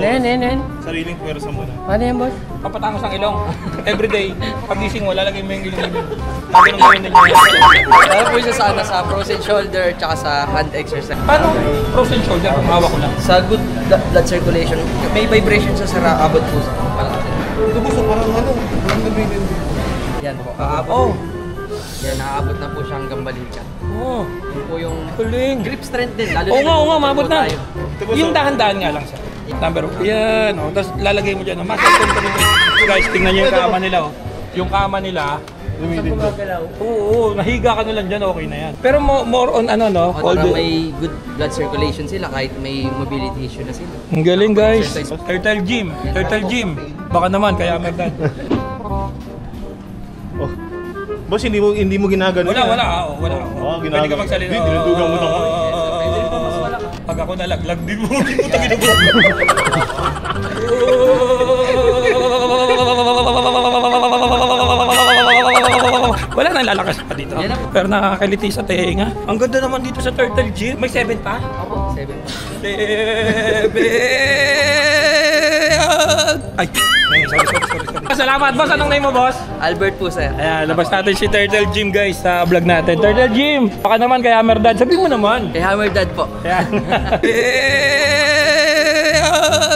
Yan. Sariling pwersa mo na. Ano yan, boss? Papatangos ang ilong. Everyday. Pagising mo, lalagay mo yung ilong. Ganun gawin din niya. Ano po siya sa frozen shoulder tsaka sa hand exercise. Paano frozen shoulder kung hawak ko lang? Sa good blood circulation, may vibration siya sa abot po sa palate. Ito boss, parang parang nabinin. Yan po, aabot. Yan, naaabot na po siya hanggang balikat. Oo. Yun po yung Galing. grip strength din. Lalo Oo nga, maabot na. tayo. Yung dahan-dahan nga lang siya. Number 1. Yan, oh. Tapos lalagay mo dyan. Muscle control. Guys, tingnan nyo yung kama nila, oh. Yung kama nila, Lumilin ba? oo, nahiga ka na lang dyan, okay na yan. Pero more on ano, no? Para may good blood circulation sila kahit may mobility issue na sila. Ang galing, guys. Turtle Gym. Baka naman, kaya merdan. Oh. Boss, hindi mo ginagano. Wala. Oo, ginagawa. Pwede ka magsalita. Hindi, dinudugan mo naman. Pag ako nalaglag, di mo ginagawa. Wala nang lalakas pa dito. Pero nakakiliti sa tenga. Ang ganda naman dito sa Turtle Gym. May 7 pa? Opo, 7. Ay! Sorry. Salamat, boss. Anong name mo, boss? Albert po, sir. Ayan, labas natin si Turtle Gym, guys, sa vlog natin. Turtle Gym! Baka naman kay Hammer Dad. Sabi mo naman. Kay Hammer Dad po. Ayan.